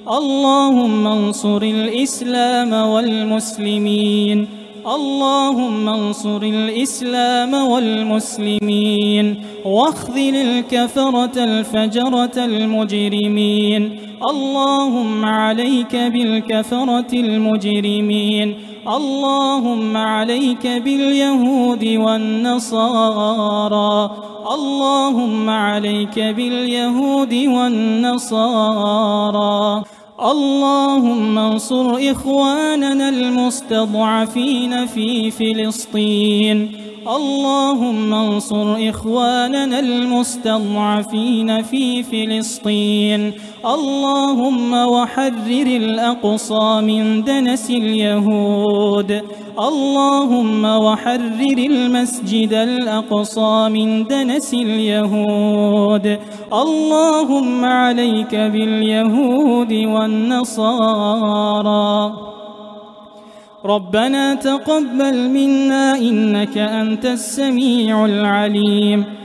اللهم انصر الإسلام والمسلمين. اللهم انصر الإسلام والمسلمين واخذل الكفرة الفجرة المجرمين. اللهم عليك بالكفرة المجرمين. اللهم عليك باليهود والنصارى. اللهم عليك باليهود والنصارى. اللهم انصر إخواننا المستضعفين في فلسطين. اللهم انصر إخواننا المستضعفين في فلسطين. اللهم وحرر الأقصى من دنس اليهود. اللهم وحرر المسجد الأقصى من دنس اليهود. اللهم عليك باليهود والنصارى. ربنا تقبل منا إنك أنت السميع العليم